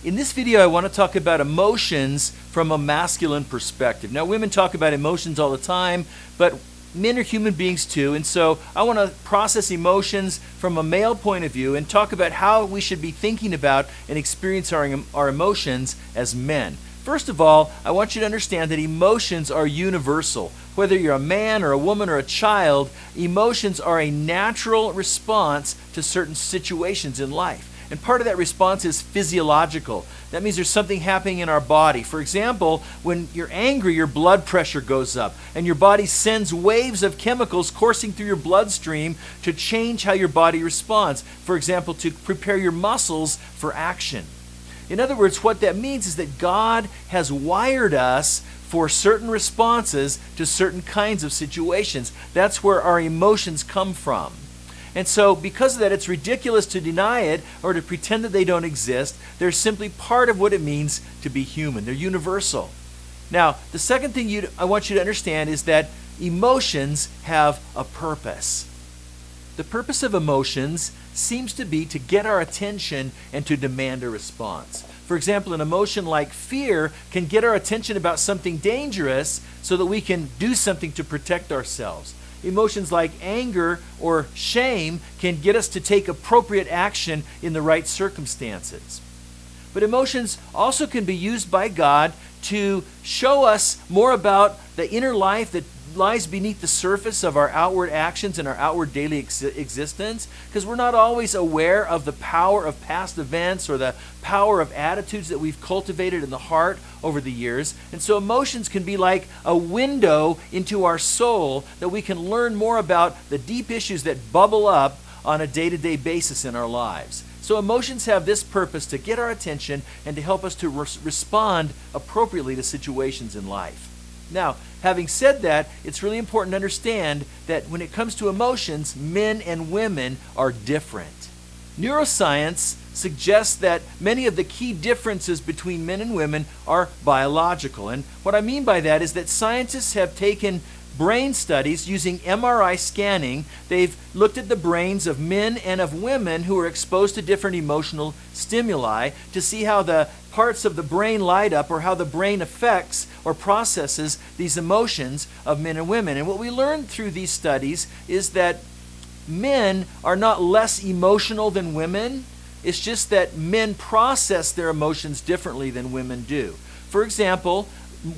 In this video, I want to talk about emotions from a masculine perspective. Now, women talk about emotions all the time, but men are human beings too, and so I want to process emotions from a male point of view and talk about how we should be thinking about and experiencing our emotions as men. First of all, I want you to understand that emotions are universal. Whether you're a man or a woman or a child, emotions are a natural response to certain situations in life. And part of that response is physiological. That means there's something happening in our body. For example, when you're angry, your blood pressure goes up, and your body sends waves of chemicals coursing through your bloodstream to change how your body responds. For example, to prepare your muscles for action. In other words, what that means is that God has wired us for certain responses to certain kinds of situations. That's where our emotions come from. And so because of that, it's ridiculous to deny it or to pretend that they don't exist. They're simply part of what it means to be human. They're universal. Now, the second thing I want you to understand is that emotions have a purpose. The purpose of emotions seems to be to get our attention and to demand a response. For example, an emotion like fear can get our attention about something dangerous so that we can do something to protect ourselves. Emotions like anger or shame can get us to take appropriate action in the right circumstances. But emotions also can be used by God to show us more about the inner life that lies beneath the surface of our outward actions and our outward daily existence, because we're not always aware of the power of past events or the power of attitudes that we've cultivated in the heart over the years. And so emotions can be like a window into our soul that we can learn more about the deep issues that bubble up on a day-to-day basis in our lives. So emotions have this purpose to get our attention and to help us to respond appropriately to situations in life. Now, having said that, it's really important to understand that when it comes to emotions, men and women are different. Neuroscience suggests that many of the key differences between men and women are biological. And what I mean by that is that scientists have taken brain studies using MRI scanning. They've looked at the brains of men and of women who are exposed to different emotional stimuli to see how the parts of the brain light up or how the brain affects or processes these emotions of men and women. And what we learned through these studies is that men are not less emotional than women. It's just that men process their emotions differently than women do. For example,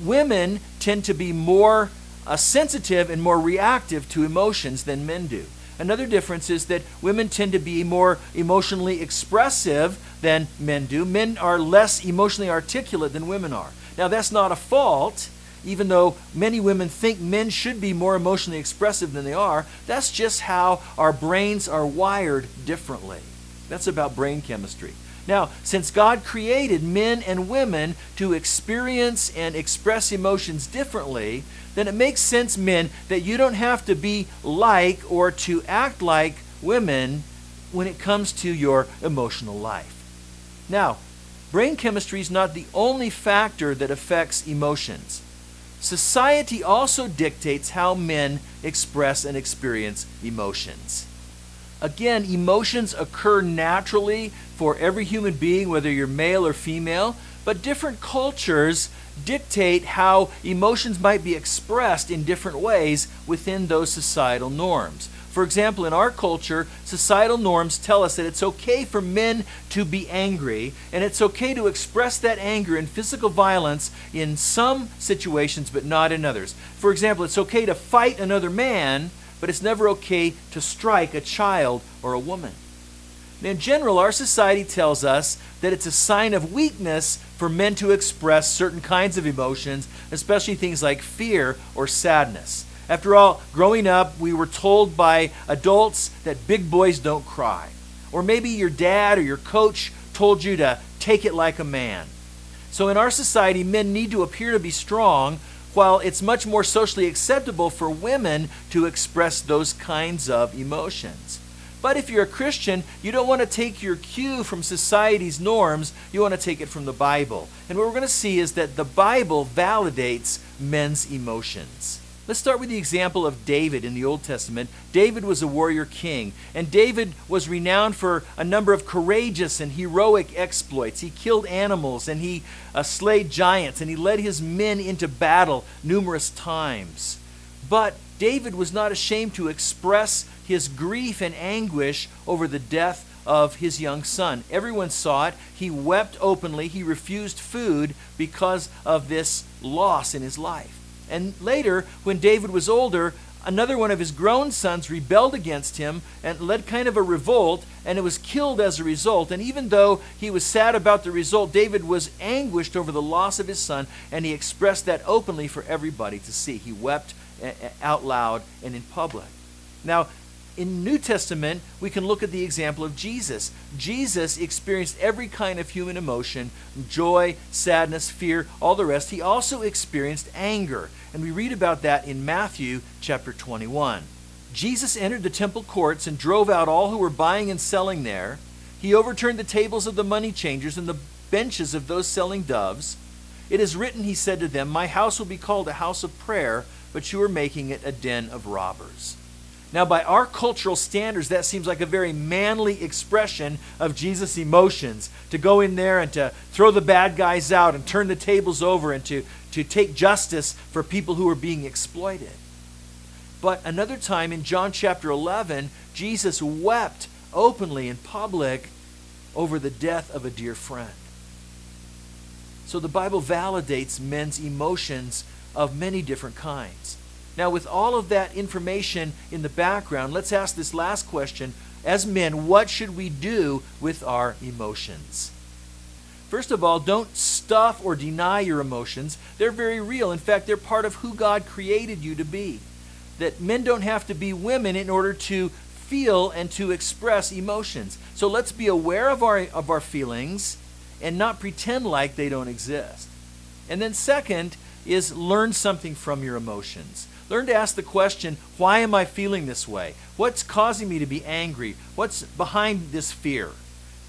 women tend to be more sensitive and more reactive to emotions than men do. Another difference is that women tend to be more emotionally expressive than men do. Men are less emotionally articulate than women are. Now, that's not a fault, even though many women think men should be more emotionally expressive than they are. That's just how our brains are wired differently. That's about brain chemistry. Now, since God created men and women to experience and express emotions differently, then it makes sense, men, that you don't have to be like or to act like women when it comes to your emotional life. Now, brain chemistry is not the only factor that affects emotions. Society also dictates how men express and experience emotions. Again, emotions occur naturally for every human being, whether you're male or female, but different cultures dictate how emotions might be expressed in different ways within those societal norms. For example, in our culture, societal norms tell us that it's okay for men to be angry, and it's okay to express that anger in physical violence in some situations, but not in others. For example, it's okay to fight another man, but it's never okay to strike a child or a woman. In general, our society tells us that it's a sign of weakness for men to express certain kinds of emotions, especially things like fear or sadness. After all, growing up, we were told by adults that big boys don't cry. Or maybe your dad or your coach told you to take it like a man. So in our society, men need to appear to be strong, while it's much more socially acceptable for women to express those kinds of emotions. But if you're a Christian, you don't want to take your cue from society's norms, you want to take it from the Bible. And what we're going to see is that the Bible validates men's emotions. Let's start with the example of David in the Old Testament. David was a warrior king, and David was renowned for a number of courageous and heroic exploits. He killed animals, and he slayed giants, and he led his men into battle numerous times. But David was not ashamed to express his grief and anguish over the death of his young son. Everyone saw it. He wept openly. He refused food because of this loss in his life. And later, when David was older, another one of his grown sons rebelled against him and led kind of a revolt, and it was killed as a result. And even though he was sad about the result, David was anguished over the loss of his son, and he expressed that openly for everybody to see. He wept out loud and in public. Now, in New Testament, we can look at the example of Jesus. Jesus experienced every kind of human emotion, joy, sadness, fear, all the rest. He also experienced anger, and we read about that in Matthew chapter 21. Jesus entered the temple courts and drove out all who were buying and selling there. He overturned the tables of the money changers and the benches of those selling doves. It is written, he said to them, "My house will be called a house of prayer, but you are making it a den of robbers." Now, by our cultural standards, that seems like a very manly expression of Jesus' emotions, to go in there and to throw the bad guys out and turn the tables over and to take justice for people who are being exploited. But another time in John chapter 11, Jesus wept openly in public over the death of a dear friend. So the Bible validates men's emotions of many different kinds. Now, with all of that information in the background, let's ask this last question. As men, what should we do with our emotions? First of all, don't stuff or deny your emotions. They're very real. In fact, they're part of who God created you to be. That men don't have to be women in order to feel and to express emotions. So let's be aware of our feelings and not pretend like they don't exist. And then second is learn something from your emotions. Learn to ask the question, why am I feeling this way? What's causing me to be angry? What's behind this fear?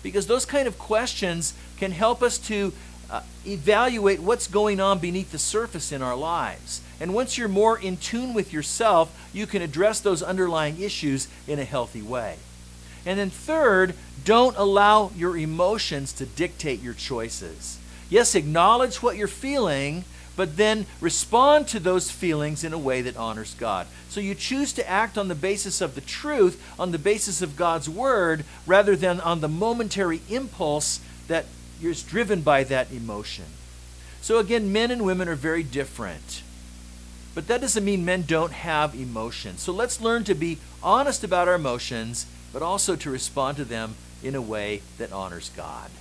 Because those kind of questions can help us to evaluate what's going on beneath the surface in our lives. And once you're more in tune with yourself, you can address those underlying issues in a healthy way. And then third, don't allow your emotions to dictate your choices. Yes, acknowledge what you're feeling, but then respond to those feelings in a way that honors God. So you choose to act on the basis of the truth, on the basis of God's word, rather than on the momentary impulse that is driven by that emotion. So again, men and women are very different. But that doesn't mean men don't have emotions. So let's learn to be honest about our emotions, but also to respond to them in a way that honors God.